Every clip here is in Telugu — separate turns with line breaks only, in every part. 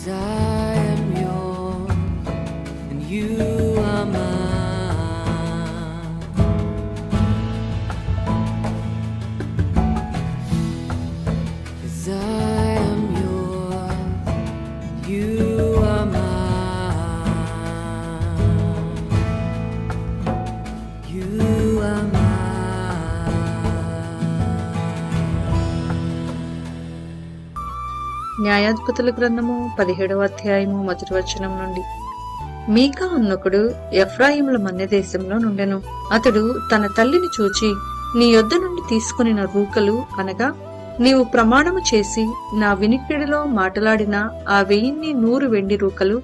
'Cause I am yours and you are mine. 'Cause I am yours, you are mine. You are mine.
న్యాయాధిపతుల గ్రంథము 17వ అధ్యాయము 1వ వచనం నుండి. మీకా అన్నొకడు ఎఫ్రాయిముల మన్య దేశంలో నుండెను. అతడు తన తల్లిని చూచి, నీ యొద్ద నుండి తీసుకొనిన రూకలు అనగా నీవు ప్రమాణము చేసి నా వినికిడిలో మాటలాడిన ఆ 1100 వెండి రూకలు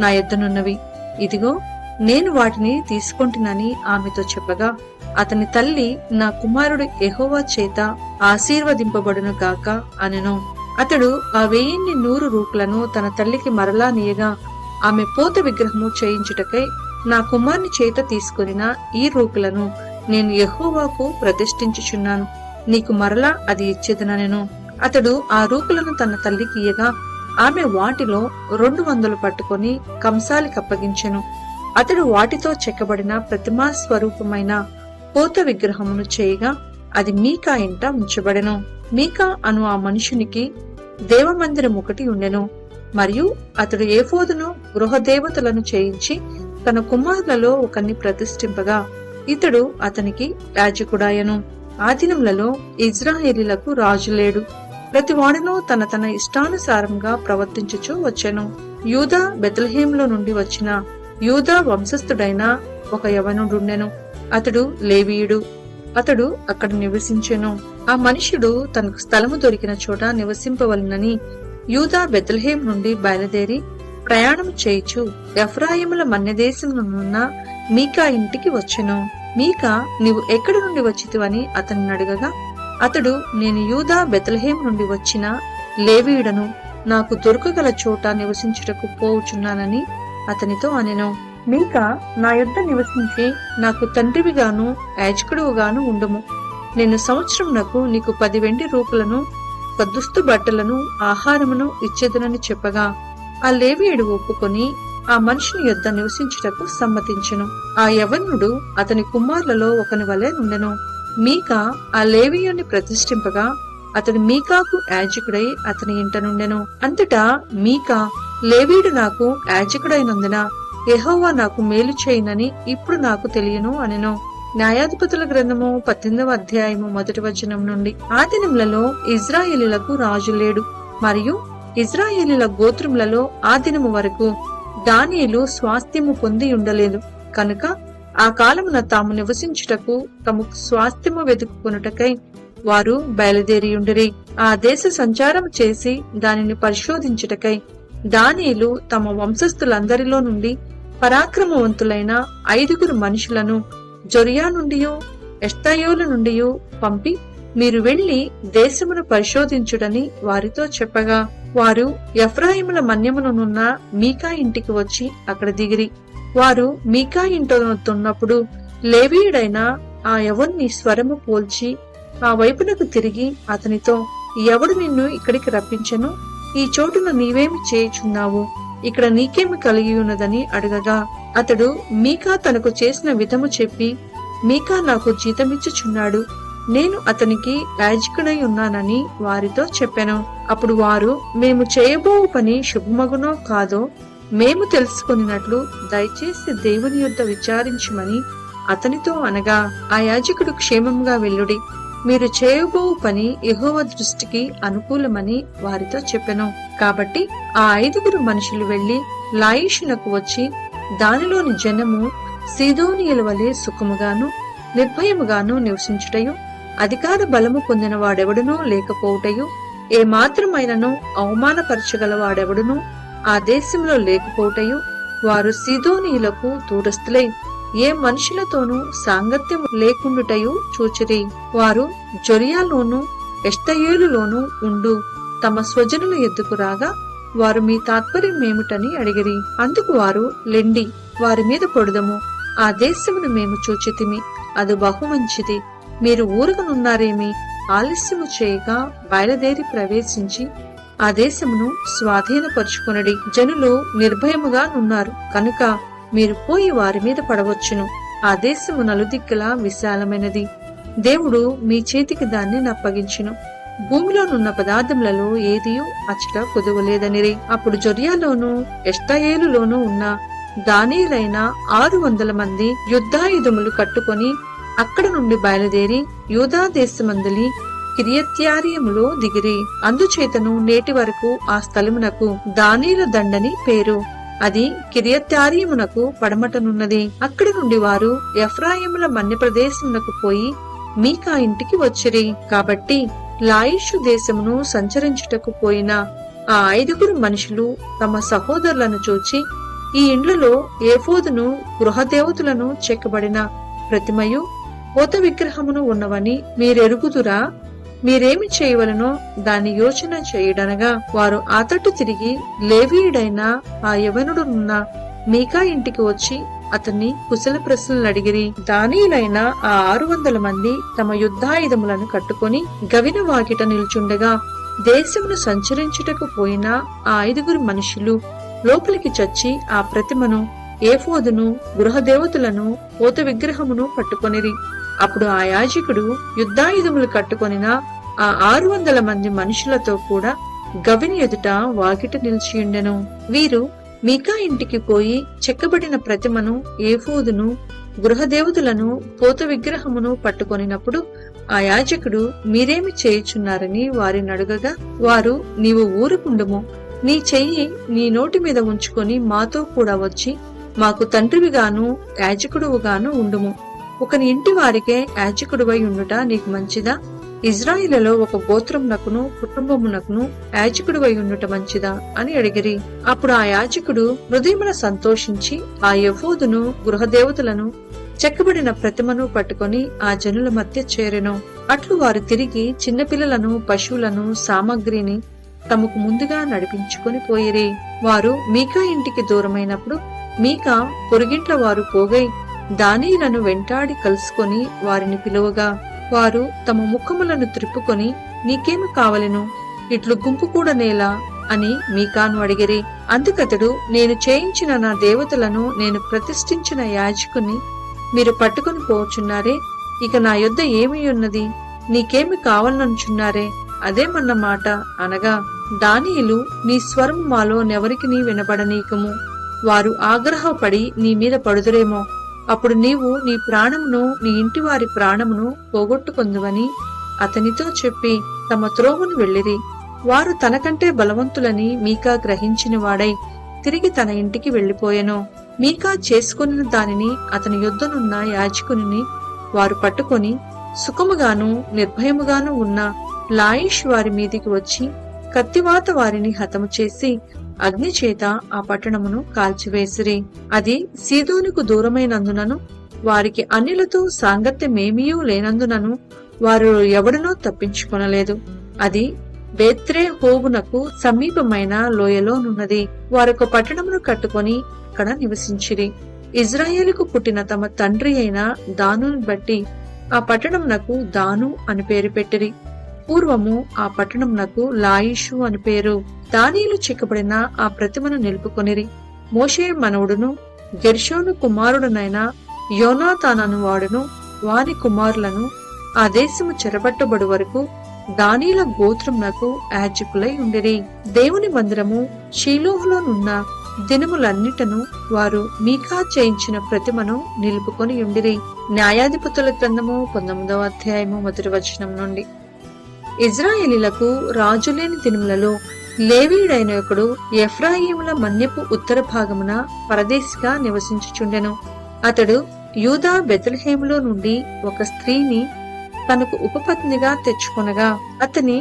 నా యొద్దనున్నవి. ఇదిగో నేను వాటిని తీసుకొంటినని ఆమెతో చెప్పగా, అతని తల్లి, నా కుమారుడు యెహోవా చేత ఆశీర్వదింపబడును గాక అనెను. అతడు ఆ 1100 రూకలను తన తల్లికి మరలా నీయగా, ఆమె పోత విగ్రహము చేయించుటకై నా కుమారుని చేత తీసుకొనిన ఈ రూకలను నేను యెహోవాకు ప్రతిష్ఠించుచున్నాను, నీకు మరలా అది ఇచ్చేదనెను. అతడు ఆ రూకలను తన తల్లికి ఇయ్యగా, ఆమె వాటిలో 200 పట్టుకొని కంసాలికి అప్పగించెను. అతడు వాటితో చెక్కబడిన ప్రతిమా స్వరూపమైన పోత విగ్రహమును చేయగా, అది మీకా ఇంట ఉంచబడెను. మీకా అను ఆ మనుషునికి దేవమందిరం ఒకటి ఉండెను. మరియు అతడు ఏఫోదును గృహదేవతలను చేయించి తన కుమారులలో ఒకరిని ప్రతిష్ఠింపగా, ఇతడు అతనికి యాజకుడాయను. ఆ దినములలో ఇజ్రాయేలీలకు రాజు లేడు. ప్రతివాడును తన తన ఇష్టానుసారంగా ప్రవర్తించుచూ వచ్చెను. యూదా బెత్లెహేములో నుండి వచ్చిన యూదా వంశస్థుడైన ఒక యవనుడుండెను. అతడు లేవీయుడు. అతడు అక్కడ నివసించెను. ఆ మనుష్యుడు తనకు స్థలము దొరికిన చోట నివసింపవలనని యూదా బెత్లెహేం నుండి బయలుదేరి ప్రయాణం చేయుచు ఎఫ్రాయిముల మన్యదేశమునున్న మీకా ఇంటికి వచ్చెను. మీకా, నీవు ఎక్కడి నుండి వచ్చితివని అతన్ని అడగగా, అతడు, నేను యూదా బెత్లెహేం నుండి వచ్చిన లేవీయుడను, నాకు దొరకగల చోట నివసించుటకు పోవుచున్నానని అతనితో అనెను. మీకా, నా యొద్ద నివసించి నాకు తండ్రివిగాను యాజకుడుగాను ఉండుము. నేను సంవత్సరమునకు నీకు 10 వెండి రూకలను, ఒక దుస్తు బట్టలను, ఆహారమును ఇచ్చేదనని చెప్పగా, ఆ లేవీయుడు ఒప్పుకొని ఆ మనిషిని యొద్ద నివసించుటకు సమ్మతించెను. ఆ యవనుడు అతని కుమారులలో ఒకని వలె నుండెను. మీకా ఆ లేవీయుని ప్రతిష్ఠింపగా, అతడు మీకాకు యాజకుడై అతని ఇంట నుండెను. అంతటా మీకా, లేవీయుడు నాకు యాజకుడైనందున యెహోవా నాకు మేలు చేయునని ఇప్పుడు నాకు తెలియను అనెను. న్యాయాధిపతుల గ్రంథము 18వ అధ్యాయము 1వ వచనం నుండి. ఆ దినములలో ఇజ్రాయేలీలకు రాజు లేడు, మరియు ఇజ్రాయేలీల గోత్రములలో ఆ దినము వరకు దానియేలు స్వాస్థ్యము పొంది ఉండలేదు. కనుక ఆ కాలమున తాము నివసించుటకు తమకు స్వాస్థ్యము వెతుకుకొనుటకై వారు బయలుదేరియుండిరి. ఆ దేశ సంచారం చేసి దానిని పరిశోధించుటకై దానియేలు తమ వంశస్థులందరిలో నుండి పరాక్రమవంతులైన 5 మనుషులను జొరియా నుండి ఎష్తాయోలు నుండి పంపి, మీరు వెళ్లి దేశమును పరిశోధించుడని వారితో చెప్పగా, వారు ఎఫ్రాయిముల మన్యమునున్న మీకా ఇంటికి వచ్చి అక్కడ దిగిరి. వారు మీకా ఇంటొన్నప్పుడు లేవీయుడైన ఆ యవన్ని స్వరము పోల్చి ఆ వైపునకు తిరిగి అతనితో, ఎవడు నిన్ను ఇక్కడికి రప్పించెను? ఈ చోటును నీవేమి చేయుచున్నావు? ఇక్కడ నీకేమి కలిగి ఉన్నదని అడగగా, అతడు మీకా తనకు చేసిన విధము చెప్పి, మీకా నాకు జీతమిచ్చుచున్నాడు, నేను అతనికి యాజకుడై ఉన్నానని వారితో చెప్పెను. అప్పుడు వారు, మేము చేయబో పని శుభమగునో కాదో మేము తెలుసుకొనినట్లు దయచేసి దేవుని యొద్ద విచారించమని అతనితో అనగా, ఆ యాజకుడు, క్షేమంగా వెళ్ళుడి, మీరు చేయబో పని యెహోవా దృష్టికి అనుకూలమని వారితో చెప్పెను. కాబట్టి ఆ 5 మనుషులు వెళ్లి లాయిషునకు వచ్చి, దానిలోని జనము సీదోనీయుల వలె సుఖముగాను నిర్భయముగాను నివసించుటయు, అధికార బలము పొందిన వాడెవడునూ లేకపోవుటయు, ఏ మాత్రమైనను అవమానపరచగల వాడెవడునూ ఆ దేశంలో లేకపోవుటయు, వారు సీదోనీయులకు దూరస్తులై ఏ మనుషులతోనూ సాంగత్యం లేకుండుటయు చూచిరి. వారు జొరియాలోను ఎష్తాయోలులోను ఉండు తమ స్వజనుల ఎద్దుకు రాగా, వారు మీ తాత్పర్యం ఏమిటని అడిగిరి. అందుకు వారు, లెండి, వారి మీద పొడదము, ఆ దేశమును మేము చూచితిమి, అది బహుమంచిది, మీరు ఊరగనున్నారేమి? ఆలస్యము చేయగా బయలుదేరి ప్రవేశించి ఆ దేశమును స్వాధీనపరుచుకొనడి. జనులు నిర్భయముగా నున్నారు కనుక మీరు పోయి వారి మీద పడవచ్చును. ఆ దేశము నలుదిక్కులా విశాలమైనది. దేవుడు మీ చేతికి దాన్ని నప్పగించును. భూమిలోనున్న పదార్థములలో ఏదియూ అచ్చట కుదువలేదనిరి. అప్పుడు జొర్యాలోను ఎష్తాయేలులోనూ ఉన్న దానియులైన 600 మంది యుద్ధాయుధములు కట్టుకొని అక్కడ నుండి బయలుదేరి యూదా దేశమందలి కిరియత్యారీములో దిగిరి. అందుచేతను నేటి వరకు ఆ స్థలమునకు దానియుల దండని పేరు. అది కిరియత్యారీమునకు పడమటనున్నది. అక్కడి నుండి వారు ఎఫ్రాయిముల మన్య ప్రదేశమునకు పోయి మీకా ఇంటికి వచ్చిరి. కాబట్టి లాయిషు దేశమును సంచరించుటకు పోయిన ఆ 5 మనుషులు తమ సహోదరులను చూచి, ఈ ఇండ్లలో ఏఫోదును గృహదేవతలను చెక్కబడిన ప్రతిమయు పోత విగ్రహమును ఉన్నవని మీరెరుగుదురా? మీరేమి చేయవలనో దాన్ని యోచన చేయడనగా వారు ఆ తట్టు తిరిగి లేవీయుడైన ఆ యవనుడున్న మీకా ఇంటికి వచ్చి అతన్ని కుశల ప్రశ్నలు అడిగిరి. దానియులైన ఆ 600 మంది తమ యుద్ధాయుధములను కట్టుకొని గవిన వాకిట నిల్చుండగా దేశమును సంచరించుటకు పోయిన ఆ 5 మనుషులు లోపలికి చచ్చి ఆ ప్రతిమను, ఏఫోదును, గృహదేవతలను, పోత విగ్రహమును పట్టుకొనిరి. అప్పుడు ఆ యాజకుడు యుద్ధాయుధములు కట్టుకొనిన ఆ 600 మంది మనుషులతో కూడా గవిని ఎదుట వాకిట నిలిచియుండెను. వీరు మీకా ఇంటికి పోయి చెక్కబడిన ప్రతిమను, ఏఫోదును, గృహదేవతలను, పోత విగ్రహమును పట్టుకొనినప్పుడు ఆ యాజకుడు మీరేమి చేయుచున్నారని వారిని అడుగగా వారు, నీవు ఊరుకుండుము, నీ చెయ్యి నీ నోటి మీద ఉంచుకొని మాతో కూడా వచ్చి మాకు తండ్రివిగాను యాజకుడువుగాను ఉండుము. ఒకని ఇంటి వారికే యాజకుడువై ఉండుట నీకు మంచిదా? ఇజ్రాయిలలో ఒక గోత్రమునకును కుటుంబమునకును యాజకుడువై ఉండుట మంచిదా అని అడిగిరి. అప్పుడు ఆ యాజకుడు హృదయమున సంతోషించి ఆ యెఫోదును, గృహదేవతలను, చెక్కబడిన ప్రతిమను పట్టుకొని ఆ జనుల మధ్య చేరెను. అట్లు వారు తిరిగి చిన్నపిల్లలను, పశువులను, సామగ్రిని తమకు ముందుగా నడిపించుకొని పోయిరి. వారు మీకా ఇంటికి దూరమైనప్పుడు మీకా పొరుగింట్ల వారు పోగై దానియులను వెంటాడి కలుసుకొని వారిని పిలువగా వారు తమ ముఖములను త్రిప్పుకొని, నీకేమి కావలెను? ఇట్లు గుంపు కూడనేలా అని మీకాను అడిగిరి. అందుకతడు, నేను చేయించిన నా దేవతలను, నేను ప్రతిష్ఠించిన యాజకుని మీరు పట్టుకుని పోచున్నారే, ఇక నా యొద్ద ఏమి ఉన్నది? నీకేమి కావాలనుచున్నారే? అదేమన్న మాట అనగా, దానియులు, నీ స్వరము మాలో నెవరికి నీ వినబడనీకము, వారు ఆగ్రహపడి నీ మీద పడుదురేమో, అప్పుడు నీవు నీ ప్రాణమును, నీ ఇంటి వారి ప్రాణమును పోగొట్టుకొందువని అతనితో చెప్పి తమ త్రోవను వెళ్ళిరి. వారు తనకంటే బలవంతులని మీకా గ్రహించిన వాడై తిరిగి తన ఇంటికి వెళ్లిపోయెను. మీకా చేసుకున్న దానిని అతని యొద్దనున్న యాజకుని వారు పట్టుకొని సుఖముగాను నిర్భయముగాను ఉన్న లాయిష్ వారి మీదికి వచ్చి కత్తివాత వారిని హతము చేసి అగ్ని చేత ఆ పట్టణమును కాల్చివేసిరి. అది సీదోనుకు దూరమైనందునను వారికి అన్యులతో సాంగత్యమేమీయూ లేనందునను వారు ఎవడనో తప్పించుకొనలేదు. అది బేత్రెహోబునకు సమీపమైన లోయలోనున్నది. వారొక పట్టణమును కట్టుకొని అక్కడ నివసించిరి. ఇజ్రాయేలుకు పుట్టిన తమ తండ్రి అయిన దానును బట్టి ఆ పట్టణమునకు దాను అని పేరు పెట్టిరి. పూర్వము ఆ పట్టణమునకు లాయిషు అని పేరు. దానియులు చెక్కబడిన ఆ ప్రతిమను నిలుపుకొనిరి. మోషే మనవుడును గెర్షోను కుమారుడునైన యోనాతానను వాడును వాని కుమారులను ఆ దేశము చెరబట్టబడు వరకు దానియుల గోత్రమునకు యాజకులై ఉండిరి. దేవుని మందిరము షీలోహులోనున్న దినములన్నిటను వారు మీకా చేయించిన ప్రతిమను నిలుపుకొని ఉండిరి. న్యాయాధిపతుల గ్రంథము 19వ అధ్యాయము 1వ వచనం నుండి. ఇజ్రాయేలీలకు రాజులేని దినములలో లేవీయుడైన ఒకడు ఎఫ్రాయిముల మన్యపు ఉత్తర భాగమున పరదేశిగా నివసించుచుండెను. అతడు యూదా బెత్లెహేములో నుండి ఒక స్త్రీని తనకు ఉపపత్నిగా తెచ్చుకొనగా అతని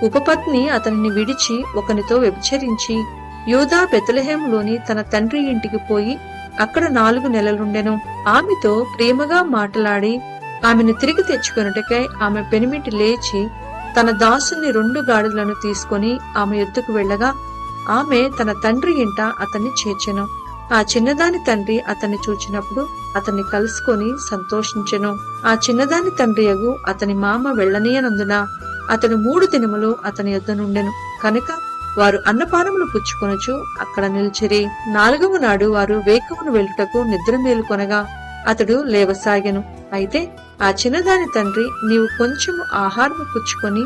ఉపపత్ని అతనిని విడిచి ఒకనితో వ్యభిచరించి యూదా బెత్లెహేములోని తన తండ్రి ఇంటికి పోయి అక్కడ 4 నెలలుండెను. ఆమెతో ప్రేమగా మాట్లాడి ఆమెను తిరిగి తెచ్చుకొనుటకై ఆమె పెనిమిటి లేచి తన దాసుని 2 గాడిదలను తీసుకొని ఆమె యొద్దకు వెళ్ళగా ఆమె తన తండ్రి ఇంట అతన్ని చేర్చెను. ఆ చిన్నదాని తండ్రి అతన్ని చూచినప్పుడు అతన్ని కలుసుకొని సంతోషించెను. ఆ చిన్నదాని తండ్రియగు అతని మామ వెళ్ళనీయనందున అతడు 3 దినములు అతని యొద్ద నుండెను. కనుక వారు అన్నపానములు పుచ్చుకొనుచు అక్కడ నిలిచిరి. 4వ నాడు వారు వేకువను వెళ్ళుటకు నిద్ర మేలుకొనగా అతడు లేవసాగెను. అయితే ఆ చిన్నదాని తండ్రి, నీవు కొంచెము ఆహారము పుచ్చుకొని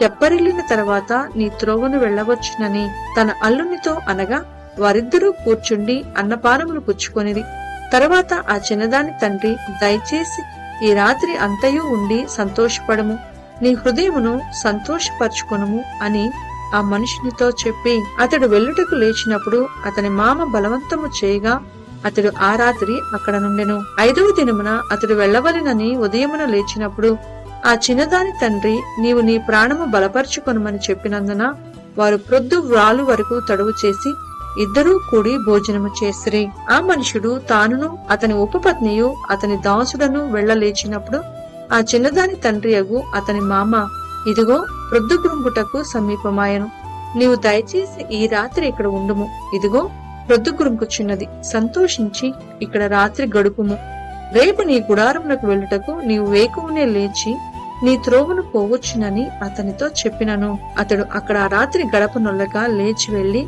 తెప్పరిల్లిన తర్వాత నీ త్రోవను వెళ్ళవచ్చునని తన అల్లునితో అనగా వారిద్దరూ కూర్చుండి అన్నపానములు పుచ్చుకొనిరి. తర్వాత ఆ చిన్నదాని తండ్రి, దయచేసి ఈ రాత్రి అంతయు ఉండి సంతోషపడము, నీ హృదయమును సంతోషపరచుకొనుము అని ఆ మనుషునితో చెప్పి అతడు వెళ్ళుటకు లేచినప్పుడు అతని మామ బలవంతము చేయగా అతడు ఆ రాత్రి అక్కడ నుండెను. 5వ దినమున అతడు వెళ్ళవలెనని ఉదయమున లేచినప్పుడు ఆ చిన్నదాని తండ్రి, నీవు నీ ప్రాణము బలపరుచుకొనుమని చెప్పినందున వారు ప్రొద్దు వ్రాలు వరకు తడువు చేసి ఇద్దరూ కూడి భోజనము చేసిరి. ఆ మనుషుడు తానును అతని ఉపపత్నియు అతని దాసుడను వెళ్ళలేచినప్పుడు ఆ చిన్నదాని తండ్రి అగు అతని మామ, ఇదిగో ప్రొద్దుగురుంగుటకు సమీపమాయను, నీవు దయచేసి ఈ రాత్రి ఇక్కడ ఉండుము, ఇదిగో ప్రొద్దుగురుంకుచున్నది, సంతోషించి ఇక్కడ రాత్రి గడుపుము, రేపు నీ గుడారమునకు వెళ్ళుటకు నీవు వేకువనే లేచి నీ త్రోవను పోవచ్చునని అతనితో చెప్పినను. అతడు అక్కడ ఆ రాత్రి గడపనొల్లగా లేచి వెళ్లి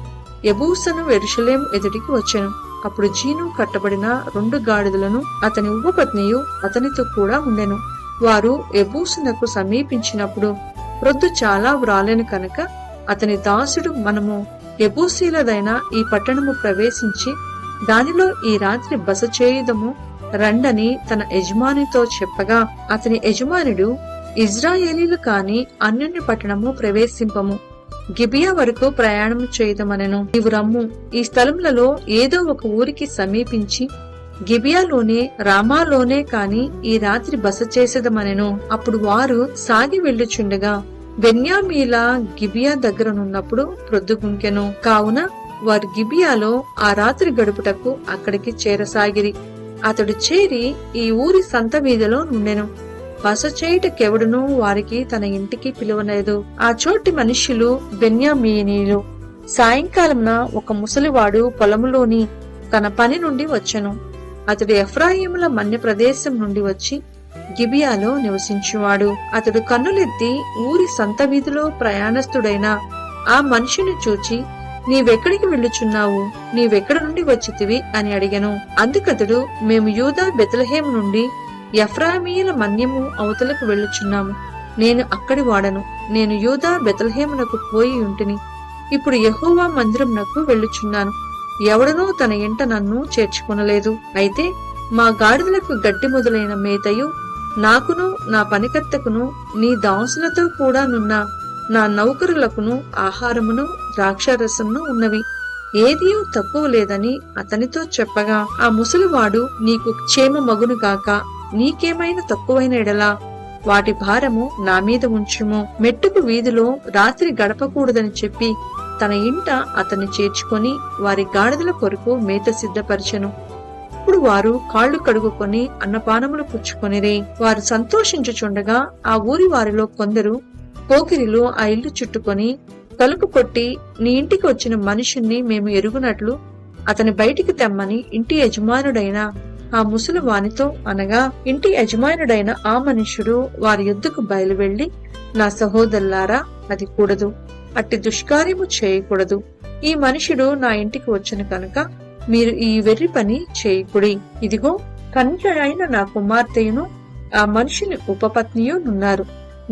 యెబూసను యెరూషలేము ఎదుటికి వచ్చెను. అప్పుడు జీను కట్టబడిన 2 గాడిదలను అతని ఉపపత్నియు అతనితో కూడా ఉండెను. వారు యెబూసునకు సమీపించినప్పుడు ప్రొద్దు చాలా వ్రాలెను కనుక అతని దాసుడు, మనము యెబూసీలదైన ఈ పట్టణము ప్రవేశించి దానిలో ఈ రాత్రి బస చేయుదము రండని తన యజమానితో చెప్పగా అతని యజమానుడు, ఇజ్రాయేలీలు కాని అన్యోన్య పట్టణము ప్రవేశింపము, గిబియా వరకు ప్రయాణము చేయదమనెను. నీవు రమ్ము, ఈ స్థలములలో ఏదో ఒక ఊరికి సమీపించి గిబియాలోనే రామాలోనే కాని ఈ రాత్రి బస చేసేదమనెను. అప్పుడు వారు సాగి వెళ్ళుచుండగా బెన్యామీల గిబియా దగ్గరనున్నప్పుడు ప్రొద్దుగుంకెను. కావున వారు గిబియాలో ఆ రాత్రి గడుపుటకు అక్కడికి చేరసాగిరి. అతడు చేరి ఈ ఊరి సంత వీధిలో నుండెను. బస చేయుటకెవడునూ వారికి తన ఇంటికి పిలువలేదు. ఆ చోటి మనుష్యులు బెన్యామీనీయులు. సాయంకాలమున ఒక ముసలివాడు పొలములోని తన పని నుండి వచ్చెను. అతడు ఎఫ్రాయిముల మన్య ప్రదేశం నుండి వచ్చి గిబియాలో నివసించువాడు. అతడు కన్నులెత్తి ఊరి సంత వీధిలో ప్రయాణస్తుడైన ఆ మనిషిని చూచి, నీవెక్కడికి వెళ్ళుచున్నావు, నీవెక్కడ నుండి వచ్చితివి అని అడిగెను. అందుకతడు, మేము యూదా బెత్లెహేము నుండి ఎఫ్రాయిమీయుల మన్యము అవతలకు వెళ్ళుచున్నాము, నేను అక్కడి వాడను, నేను యూదా బెత్లెహేమునకు పోయి ఉంటిని, ఇప్పుడు యెహోవా మందిరమునకు వెళ్ళుచున్నాను, ఎవడనూ తన ఇంట నన్ను చేర్చుకొనలేదు. అయితే మా గాడిదలకు గడ్డి మొదలైన మేతయు నాకును నా పనికత్తెకును నీ దాసులతో కూడా నున్న నా నౌకరులకును ఆహారమును ద్రాక్షారసమును ఉన్నవి, ఏదియూ తక్కువ లేదని అతనితో చెప్పగా ఆ ముసలివాడు, నీకు క్షేమ మగును గాక, నీకేమైనా తక్కువైన ఎడలా వాటి భారము నా మీద ఉంచుము, మెట్టుకు వీధిలో రాత్రి గడపకూడదని చెప్పి తన ఇంట అతన్ని చేర్చుకొని వారి గాడిదల కొరకు మేత సిద్ధపరచెను. అప్పుడు వారు కాళ్లు కడుగుకొని అన్నపానములు పుచ్చుకొనిరి. వారు సంతోషించుచుండగా ఆ ఊరి వారిలో కొందరు పోకిరిలో ఆ ఇల్లు చుట్టుకొని తలుపు కొట్టి, నీ ఇంటికి వచ్చిన మనుషుణ్ణి మేము ఎరుగునట్లు అతని బయటికి తెమ్మని ఇంటి యజమానుడైన ఆ ముసలి వానితో అనగా, ఇంటి యజమానుడైన ఆ మనుష్యుడు వారి యొద్దకు బయలువెళ్లి, నా సహోదరులారా, అది కూడదు, అట్టి దుష్కార్యము చేయకూడదు, ఈ మనుషుడు నా ఇంటికి వచ్చను కనుక మీరు ఈ వెర్రి పని చేయకుడి, ఇదిగో కన్య అయిన నా కుమార్తెయును ఆ మనుషుని ఉపపత్నియు నున్నారు,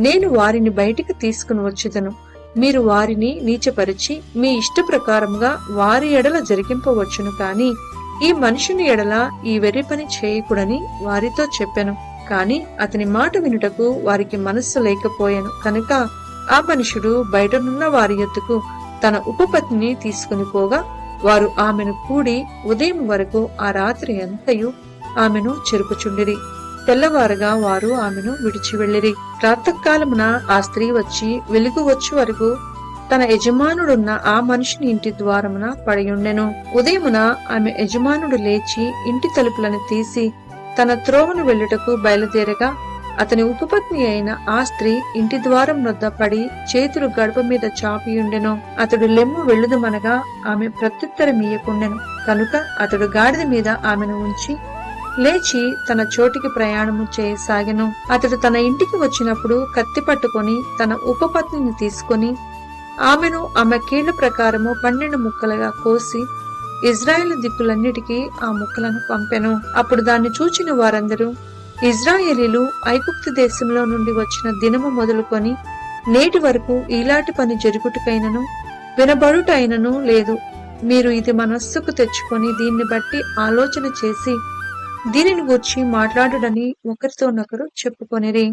నేను వారిని బయటికి తీసుకుని వచ్చేదను, మీరు వారిని నీచపరిచి మీ ఇష్ట ప్రకారముగా వారి ఎడల జరిగింపవచ్చును, కాని ఈ మనుషుని ఎడల ఈ వెర్రి పని చేయకూడని వారితో చెప్పెను. కాని అతని మాట వినుటకు వారికి మనస్సు లేకపోయాను కనుక ఆ మనుషుడు బయటనున్న వారి యొద్దకు తన ఉపపత్నిని తీసుకుని పోగా వారు ఆమెను కూడి ఉదయం వరకు ఆ రాత్రి అంతయు ఆమెను చెరుపుచుండిరి. తెల్లవారుగా వారు ఆమెను విడిచి వెళ్లిరి. ప్రాతకాలమున ఆ స్త్రీ వచ్చి వెలుగు వచ్చు వరకు తన యజమానుడున్న ఆ మనిషిని ఇంటి ద్వారమున పడియుండెను. ఉదయమున ఆమె యజమానుడు లేచి ఇంటి తలుపులను తీసి తన త్రోవను వెళ్ళుటకు బయలుదేరగా అతని ఉపపత్ని అయిన ఆ స్త్రీ ఇంటి ద్వారం వద్ద పడి చేతులు గడప మీద చాపియుండెను. అతడు లెమ్ము వెళ్ళుదమనగా ఆమె ప్రత్యుత్తరమియ్యకుండెను కనుక అతడు గాడిద మీద ఆమెను ఉంచి లేచి తన చోటికి ప్రయాణము చేయసాగెను. అతడు తన ఇంటికి వచ్చినప్పుడు కత్తి పట్టుకొని తన ఉపపత్నిని తీసుకొని ఆమెను ఆమె కీళ్ల ప్రకారము 12 ముక్కలుగా కోసి ఇజ్రాయేలు దిక్కులన్నిటికీ ఆ ముక్కలను పంపెను. అప్పుడు దాన్ని చూచిన వారందరూ, ఇజ్రాయేలీలు ఐగుప్తు దేశంలో నుండి వచ్చిన దినము మొదలుకొని నేటి వరకు ఇలాంటి పని జరుగుటకైనను వినబడుటైనను లేదు. మీరు ఇది మనస్సుకు తెచ్చుకొని దీన్ని బట్టి ఆలోచన చేసి దీనిని గూర్చి మాట్లాడుడని ఒకరితోనొకరు చెప్పుకొనిరి.